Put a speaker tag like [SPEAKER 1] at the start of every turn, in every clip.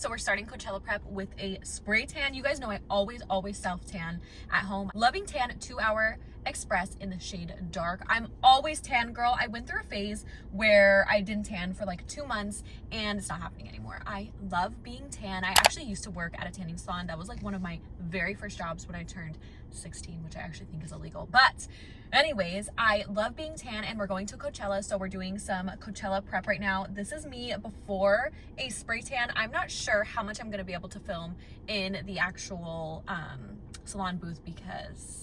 [SPEAKER 1] So we're starting Coachella prep with a spray tan. You guys know I always self tan at home. Loving Tan 2-Hour Express in the shade dark. I'm always tan girl. I went through a phase where I didn't tan for like 2 months and it's not happening anymore. I love being tan. I actually used to work at a tanning salon. That was like one of my very first jobs when I turned 16, which I actually think is illegal. But anyways, I love being tan and we're going to Coachella. So we're doing some Coachella prep right now. This is me before a spray tan. I'm not sure how much I'm going to be able to film in the actual salon booth because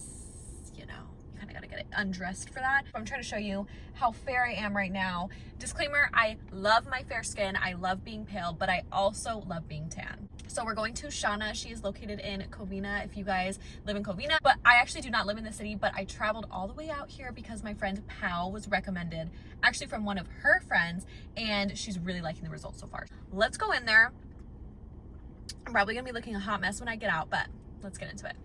[SPEAKER 1] kind of got to get it undressed for that. I'm trying to show you how fair I am right now. Disclaimer, I love my fair skin. I love being pale, but I also love being tan. So we're going to Shauna. She is located in Covina if you guys live in Covina, but I actually do not live in the city, but I traveled all the way out here because my friend Pal was recommended actually from one of her friends and she's really liking the results so far. Let's go in there. I'm probably gonna be looking a hot mess when I get out, but let's get into it.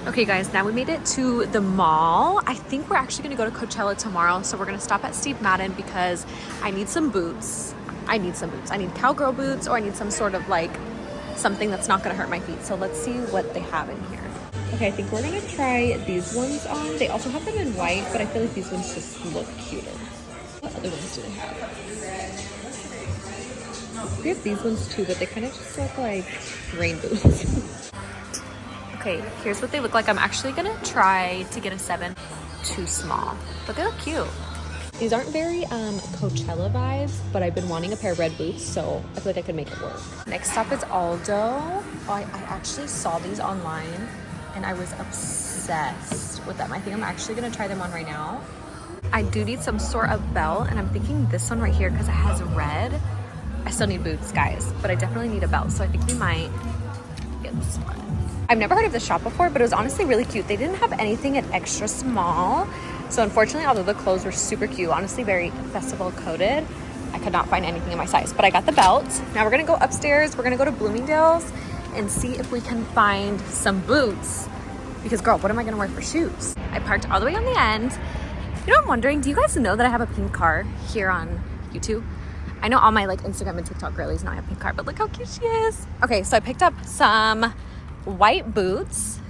[SPEAKER 1] Okay guys, now we made it to the mall. I think we're actually gonna go to Coachella tomorrow. So we're gonna stop at Steve Madden because I need some boots. I need cowgirl boots, or I need some sort of like something that's not gonna hurt my feet. So let's see what they have in here. Okay, I think we're gonna try these ones on. They also have them in white, but I feel like these ones just look cuter. What other ones do they have? We have these ones too, but they kind of just look like rain boots. Okay, here's what they look like. I'm actually gonna try to get a 7, too small, but they look cute. These aren't very Coachella vibes, but I've been wanting a pair of red boots, so I feel like I could make it work. Next stop is Aldo. Oh, I actually saw these online and I was obsessed with them. I think I'm actually gonna try them on right now. I do need some sort of belt, and I'm thinking this one right here because it has red. I still need boots, guys, but I definitely need a belt, so I think we might get this one. I've never heard of this shop before, but it was honestly really cute. They didn't have anything at extra small, so unfortunately, although the clothes were super cute, honestly very festival coded, I could not find anything in my size, but I got the belt. Now we're gonna go upstairs. We're gonna go to Bloomingdale's and see if we can find some boots, because girl, what am I gonna wear for shoes? I parked all the way on the end. You know, I'm wondering, do you guys know that I have a pink car here on YouTube? I know all my like Instagram and TikTok girlies know I have a pink car, but look how cute she is. Okay, so I picked up some white boots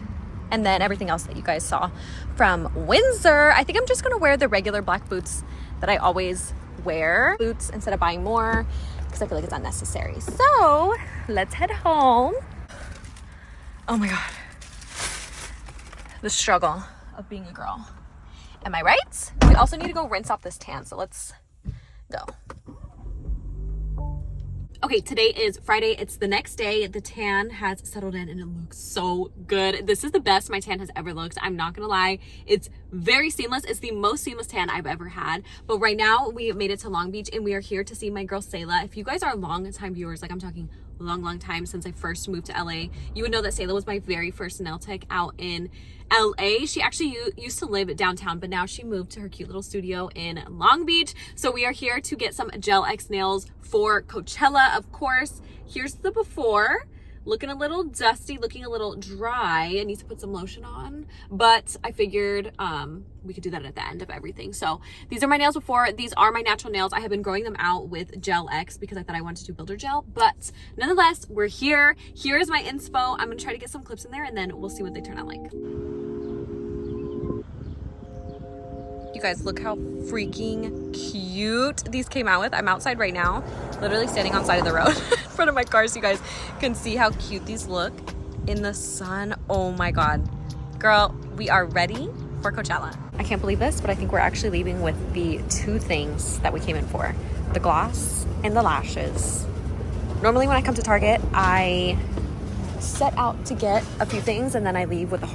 [SPEAKER 1] and then everything else that you guys saw from Windsor. I think I'm just gonna wear the regular black boots that I always wear boots instead of buying more because I feel like it's unnecessary. So let's head home. Oh my God. The struggle of being a girl. Am I right? We also need to go rinse off this tan, so let's go. Okay, today is Friday. It's the next day. The tan has settled in and it looks so good. This is the best my tan has ever looked. I'm not gonna lie. It's very seamless. It's the most seamless tan I've ever had. But right now we made it to Long Beach and we are here to see my girl Sayla. If you guys are long time viewers, like I'm talking long time since I first moved to LA, you would know that Sayla was my very first nail tech out in LA. She actually used to live downtown, but now she moved to her cute little studio in Long Beach. So we are here to get some Gel X nails for Coachella, of course. Here's the before. Looking a little dusty, looking a little dry. I need to put some lotion on, but I figured we could do that at the end of everything. So these are my nails before. These are my natural nails. I have been growing them out with Gel X because I thought I wanted to do builder gel, but nonetheless, we're here. Here is my inspo. I'm gonna try to get some clips in there and then we'll see what they turn out like. You guys, look how freaking cute these came out with. I'm outside right now, literally standing on the side of the road in front of my car so you guys can see how cute these look in the sun. Oh my God. Girl, we are ready for Coachella. I can't believe this, but I think we're actually leaving with the 2 things that we came in for. The gloss and the lashes. Normally when I come to Target, I set out to get a few things and then I leave with a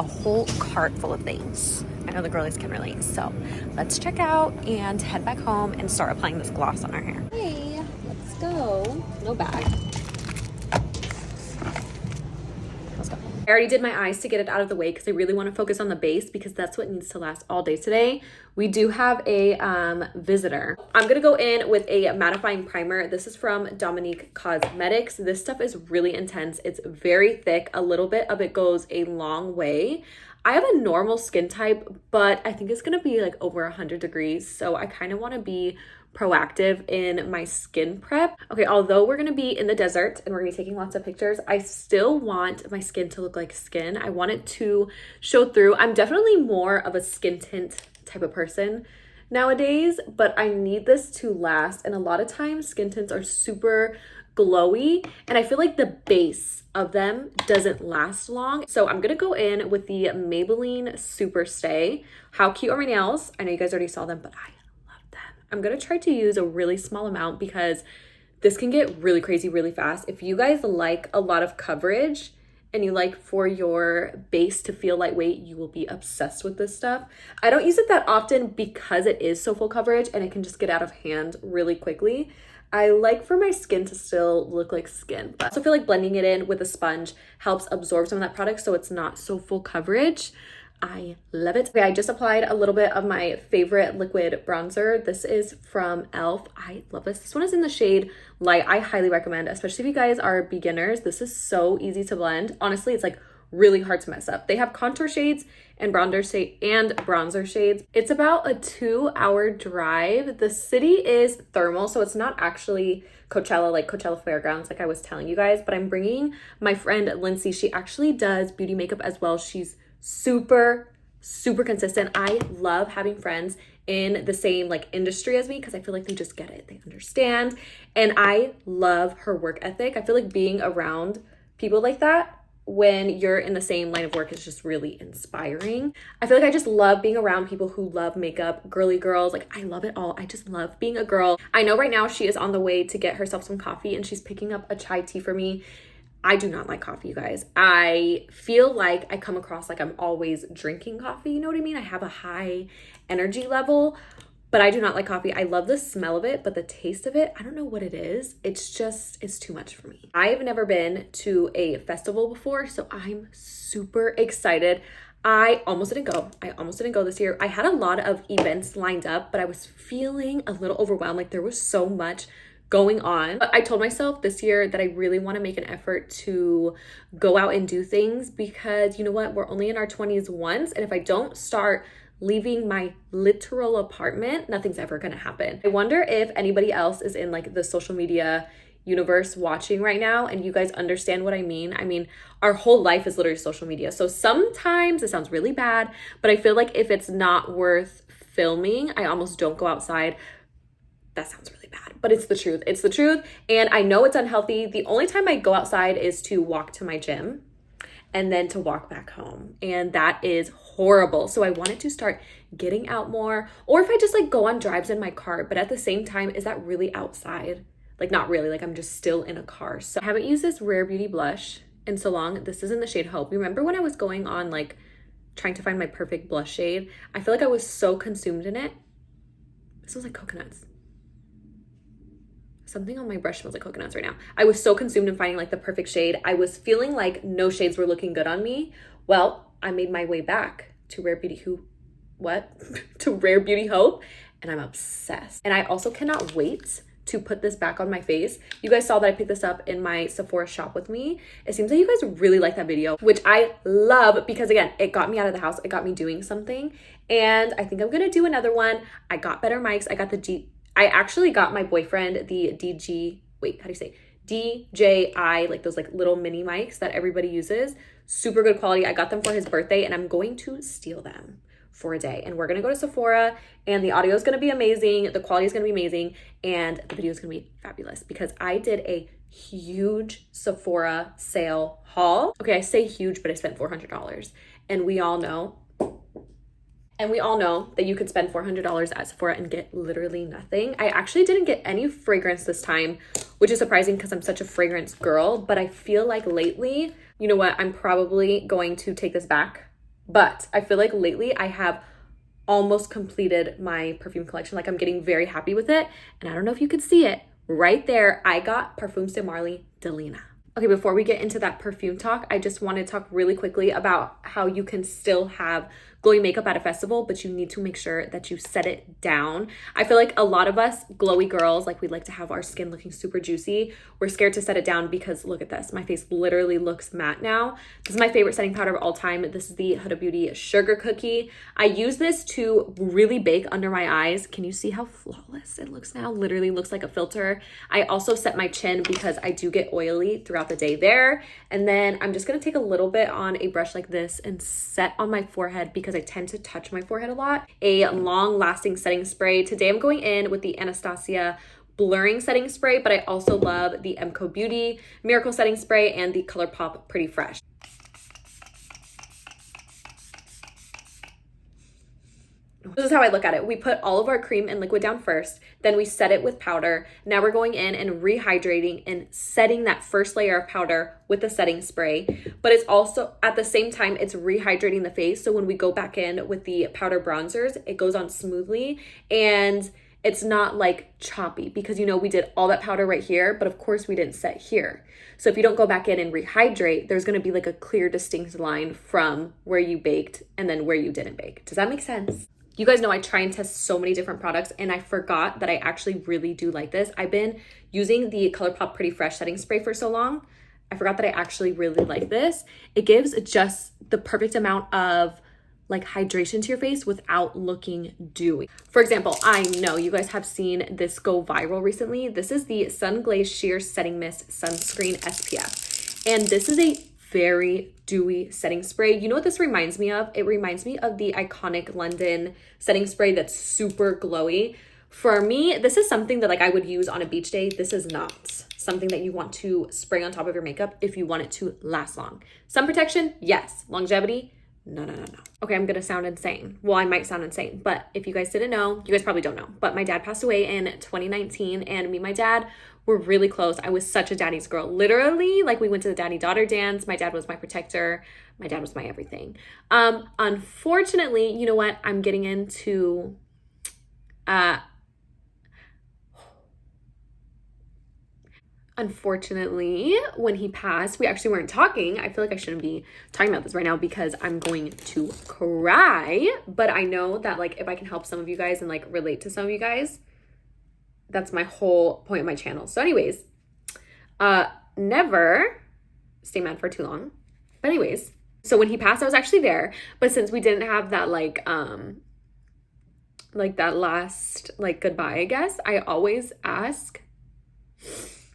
[SPEAKER 1] whole cart full of things. I know the girlies can relate. So let's check out and head back home and start applying this gloss on our hair. Hey, let's go. No bag. Let's go. I already did my eyes to get it out of the way because I really want to focus on the base because that's what needs to last all day today. We do have a visitor. I'm going to go in with a mattifying primer. This is from Dominique Cosmetics. This stuff is really intense. It's very thick. A little bit of it goes a long way. I have a normal skin type, but I think it's going to be like over 100 degrees. So I kind of want to be proactive in my skin prep. Okay, although we're gonna be in the desert and we're gonna be taking lots of pictures, I still want my skin to look like skin. I want it to show through. I'm definitely more of a skin tint type of person nowadays, but I need this to last. And a lot of times skin tints are super glowy and I feel like the base of them doesn't last long. So I'm gonna go in with the Maybelline Super Stay. How cute are my nails? I know you guys already saw them, but I'm gonna try to use a really small amount because this can get really crazy really fast. If you guys like a lot of coverage and you like for your base to feel lightweight, you will be obsessed with this stuff. I don't use it that often because it is so full coverage and it can just get out of hand really quickly. I like for my skin to still look like skin, but I also feel like blending it in with a sponge helps absorb some of that product so it's not so full coverage. I love it. Okay, I just applied a little bit of my favorite liquid bronzer. This is from e.l.f. I love this. This one is in the shade Light. I highly recommend, especially if you guys are beginners. This is so easy to blend. Honestly, it's like really hard to mess up. They have contour shades and bronzer shades. It's about a 2-hour drive. The city is thermal, so it's not actually Coachella, like Coachella Fairgrounds, like I was telling you guys, but I'm bringing my friend Lindsay. She actually does beauty makeup as well. She's super consistent. I love having friends in the same like industry as me because I feel like they just get it, they understand, and I love her work ethic. I feel like being around people like that when you're in the same line of work is just really inspiring. I feel like I just love being around people who love makeup, girly girls. Like I love it all. I just love being a girl. I know right now she is on the way to get herself some coffee and she's picking up a chai tea for me. I do not like coffee, you guys. I feel like I come across like I'm always drinking coffee, you know what I mean? I have a high energy level, but I do not like coffee. I love the smell of it, but the taste of it, I don't know what it is. It's too much for me. I've never been to a festival before, so I'm super excited. I almost didn't go this year. I had a lot of events lined up, but I was feeling a little overwhelmed. Like there was so much going on. But I told myself this year that I really want to make an effort to go out and do things because you know what? We're only in our 20s once. And if I don't start leaving my literal apartment, nothing's ever going to happen. I wonder if anybody else is in like the social media universe watching right now and you guys understand what I mean. I mean, our whole life is literally social media. So sometimes it sounds really bad, but I feel like if it's not worth filming, I almost don't go outside. That sounds really bad, but it's the truth. It's the truth. And I know it's unhealthy. The only time I go outside is to walk to my gym and then to walk back home. And that is horrible. So I wanted to start getting out more, or if I just like go on drives in my car, but at the same time, is that really outside? Like not really, like I'm just still in a car. So I haven't used this Rare Beauty blush in so long. This is in the shade Hope. Remember when I was going on like trying to find my perfect blush shade? I feel like I was so consumed in it. It smells like coconuts. Something on my brush smells like coconuts right now. I was so consumed in finding like the perfect shade. I was feeling like no shades were looking good on me. Well, I made my way back to Rare Beauty to Rare Beauty Hope, and I'm obsessed. And I also cannot wait to put this back on my face. You guys saw that I picked this up in my Sephora shop with me. It seems like you guys really like that video, which I love because again, it got me out of the house. It got me doing something. And I think I'm gonna do another one. I got better mics. I actually got my boyfriend the DJI, like those like little mini mics that everybody uses. Super good quality. I got them for his birthday and I'm going to steal them for a day. And we're gonna go to Sephora and the audio is gonna be amazing. The quality is gonna be amazing. And the video is gonna be fabulous because I did a huge Sephora sale haul. Okay, I say huge, but I spent $400. And we all know that you could spend $400 at Sephora and get literally nothing. I actually didn't get any fragrance this time, which is surprising because I'm such a fragrance girl, but I feel like lately, you know what, I'm probably going to take this back, but I feel like lately I have almost completed my perfume collection. Like I'm getting very happy with it. And I don't know if you could see it right there. I got Parfums de Marly Delina. Okay, before we get into that perfume talk, I just want to talk really quickly about how you can still have glowy makeup at a festival, but you need to make sure that you set it down. I feel like a lot of us glowy girls, like we like to have our skin looking super juicy. We're scared to set it down because look at this. My face literally looks matte now. This is my favorite setting powder of all time. This is the Huda Beauty Sugar Cookie. I use this to really bake under my eyes. Can you see how flawless it looks now? Literally looks like a filter. I also set my chin because I do get oily throughout the day there. And then I'm just gonna take a little bit on a brush like this and set on my forehead because I tend to touch my forehead a lot. A long lasting setting spray. Today I'm going in with the Anastasia blurring setting spray, but I also love the MCO Beauty Miracle setting spray and the ColourPop Pretty Fresh. This is how I look at it. We put all of our cream and liquid down first, then we set it with powder. Now we're going in and rehydrating and setting that first layer of powder with the setting spray. But it's also, at the same time, it's rehydrating the face. So when we go back in with the powder bronzers, it goes on smoothly and it's not like choppy because, you know, we did all that powder right here, but of course we didn't set here. So if you don't go back in and rehydrate, there's going to be like a clear, distinct line from where you baked and then where you didn't bake. Does that make sense? You guys know I try and test so many different products and I forgot that I actually really do like this. I've been using the ColourPop Pretty Fresh setting spray for so long. I forgot that I actually really like this. It gives just the perfect amount of like hydration to your face without looking dewy. For example, I know you guys have seen this go viral recently. This is the Sun Glaze Sheer Setting Mist Sunscreen SPF. And this is a very dewy setting spray. You know what this reminds me of? It reminds me of the iconic London setting spray that's super glowy. For me, this is something that like I would use on a beach day. This is not something that you want to spray on top of your makeup if you want it to last long. Sun protection, yes. Longevity, no. Okay, I'm gonna sound insane. Well, I might sound insane, but if you guys didn't know, you guys probably don't know, but my dad passed away in 2019 and me and my dad were really close. I was such a daddy's girl. Literally, like we went to the daddy-daughter dance. My dad was my protector. My dad was my everything. Unfortunately, you know what? I'm getting into, unfortunately, when he passed, we actually weren't talking. I feel like I shouldn't be talking about this right now because I'm going to cry. But I know that like if I can help some of you guys and like relate to some of you guys, that's my whole point of my channel. So anyways, never stay mad for too long. But anyways, so when he passed, I was actually there. But since we didn't have that like that last like goodbye, I guess, I always ask,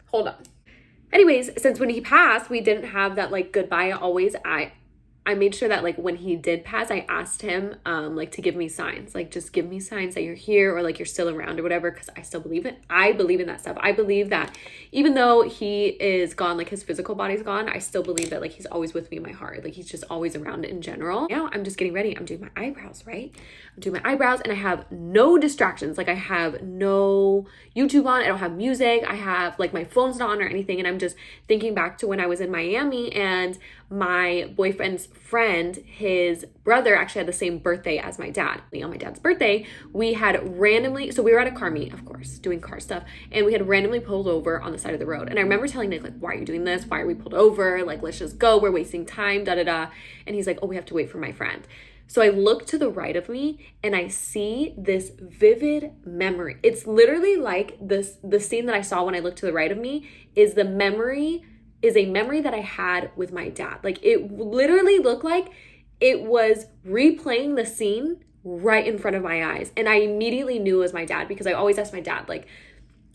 [SPEAKER 1] hold on. Anyways, since when he passed, we didn't have that like goodbye. I made sure that like when he did pass, I asked him like to give me signs, like just give me signs that you're here or like you're still around or whatever, because I still believe it. I believe in that stuff. I believe that even though he is gone, like his physical body's gone, I still believe that like he's always with me in my heart. Like he's just always around in general. Now I'm just getting ready. I'm doing my eyebrows, right? I'm doing my eyebrows and I have no distractions. Like I have no YouTube on. I don't have music. I have like my phone's not on or anything. And I'm just thinking back to when I was in Miami and my boyfriend's friend, his brother actually had the same birthday as my dad. On my dad's birthday, we had randomly, so we were at a car meet, of course, doing car stuff, and we had randomly pulled over on the side of the road. And I remember telling Nick, like, why are you doing this? Why are we pulled over? Like, let's just go. We're wasting time, da-da-da. And he's like, oh, we have to wait for my friend. So I look to the right of me and I see this vivid memory. It's literally like the scene that I saw when I looked to the right of me is a memory that I had with my dad. Like it literally looked like it was replaying the scene right in front of my eyes. And I immediately knew it was my dad because I always asked my dad, like,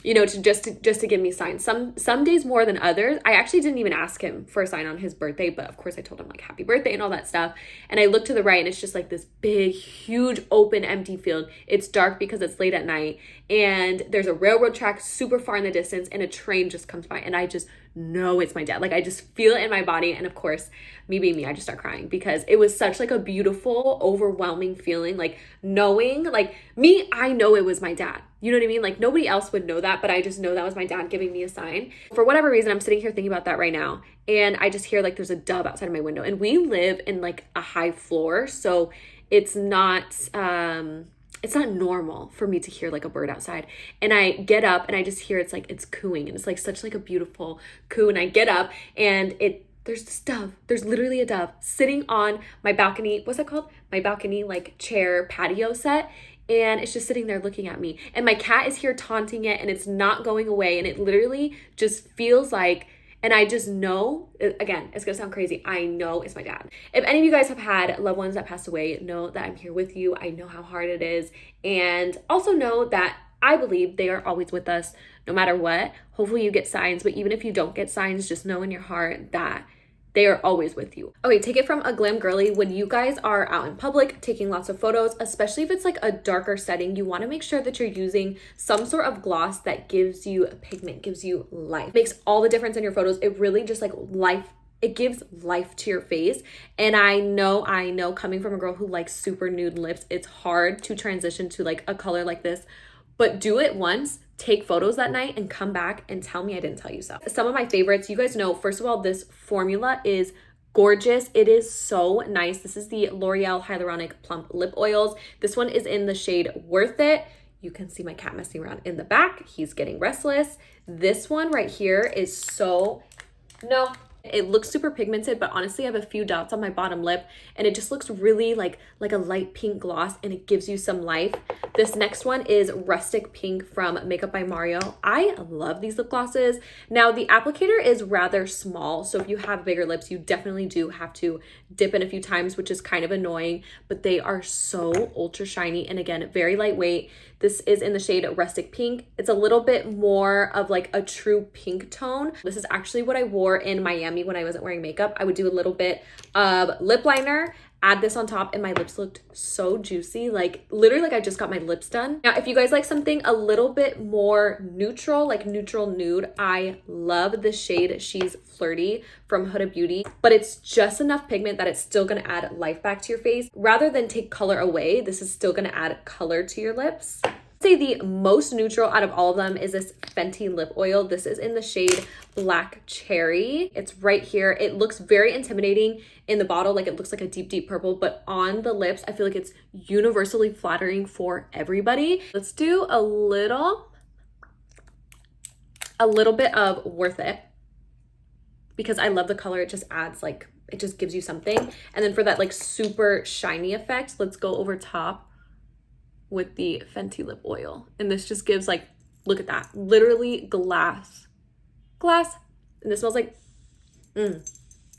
[SPEAKER 1] you know, to give me signs. Some days more than others. I actually didn't even ask him for a sign on his birthday, but of course I told him like happy birthday and all that stuff. And I looked to the right and it's just like this big, huge, open, empty field. It's dark because it's late at night and there's a railroad track super far in the distance and a train just comes by and I just know it's my dad. Like I just feel it in my body. And of course, me being me, I just start crying because it was such like a beautiful, overwhelming feeling. Like knowing, like me, I know it was my dad. You know what I mean? Like nobody else would know that, but I just know that was my dad giving me a sign. For whatever reason, I'm sitting here thinking about that right now. And I just hear like there's a dove outside of my window and we live in like a high floor. So it's not, it's not normal for me to hear like a bird outside. And I get up and I just hear it's like, it's cooing, and it's like such like a beautiful coo. And I get up and there's this dove. There's literally a dove sitting on my balcony. What's that called? My balcony, like chair patio set. And it's just sitting there looking at me. And my cat is here taunting it, and it's not going away. And it literally just feels like, and I just know, again, it's gonna sound crazy, I know it's my dad. If any of you guys have had loved ones that passed away, know that I'm here with you. I know how hard it is. And also know that I believe they are always with us no matter what. Hopefully you get signs, but even if you don't get signs, just know in your heart that they are always with you. Okay, take it from a glam girly. When you guys are out in public taking lots of photos, especially if it's like a darker setting, you want to make sure that you're using some sort of gloss that gives you pigment, gives you life. It makes all the difference in your photos. It really just like it gives life to your face. And I know coming from a girl who likes super nude lips, it's hard to transition to like a color like this, but do it once. Take photos that night and come back and tell me I didn't tell you so. Some of my favorites, you guys know, first of all, this formula is gorgeous. It is so nice. This is the L'Oreal Hyaluronic Plump Lip Oils. This one is in the shade Worth It. You can see my cat messing around in the back. He's getting restless. This one right here is it looks super pigmented, but honestly, I have a few dots on my bottom lip, and it just looks really like a light pink gloss, and it gives you some life. This next one is Rustic Pink from Makeup by Mario. I love these lip glosses. Now, the applicator is rather small, so if you have bigger lips, you definitely do have to dip in a few times, which is kind of annoying, but they are so ultra shiny, and again, very lightweight. This is in the shade Rustic Pink. It's a little bit more of like a true pink tone. This is actually what I wore in Miami when I wasn't wearing makeup. I would do a little bit of lip liner, add this on top, and my lips looked so juicy. Like literally like I just got my lips done. Now, if you guys like something a little bit more neutral, like neutral nude, I love the shade She's Flirty from Huda Beauty, but it's just enough pigment that it's still gonna add life back to your face. Rather than take color away, this is still gonna add color to your lips. I'd say the most neutral out of all of them is this Fenty lip oil. This is in the shade Black Cherry. It's right here. It looks very intimidating in the bottle, like it looks like a deep, deep purple, but on the lips, I feel like it's universally flattering for everybody. Let's do a little bit of Worth It, because I love the color. It just adds like, it just gives you something. And then for that like super shiny effect, let's go over top with the Fenty lip oil. And this just gives like, look at that, literally glass. And this smells like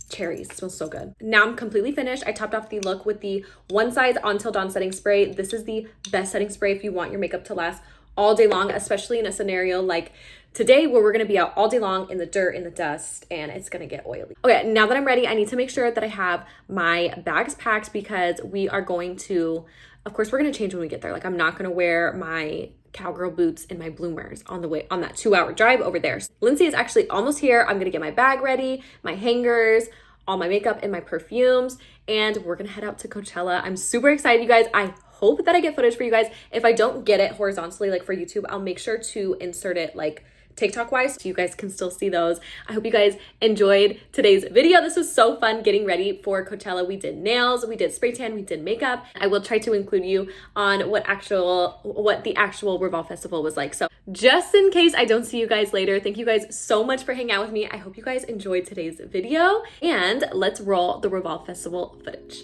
[SPEAKER 1] cherries. It smells so good. Now I'm completely finished. I topped off the look with the One Size Until Dawn setting spray. This is the best setting spray if you want your makeup to last all day long, especially in a scenario like today where we're gonna be out all day long in the dirt, in the dust, and it's gonna get oily. Okay, now that I'm ready, I need to make sure that I have my bags packed, because we are going to, of course, we're gonna change when we get there. Like I'm not gonna wear my cowgirl boots and my bloomers on the way on that 2-hour drive over there. Lindsay is actually almost here. I'm gonna get my bag ready, my hangers, all my makeup and my perfumes, and we're gonna head out to Coachella. I'm super excited, you guys. I hope that I get footage for you guys. If I don't get it horizontally, like for YouTube, I'll make sure to insert it like TikTok wise so you guys can still see those. I hope you guys enjoyed today's video. This was so fun getting ready for Coachella. We did nails, we did spray tan, we did makeup. I will try to include you on what the actual Revolve Festival was like. So just in case I don't see you guys later, thank you guys so much for hanging out with me. I hope you guys enjoyed today's video, and let's roll the Revolve Festival footage.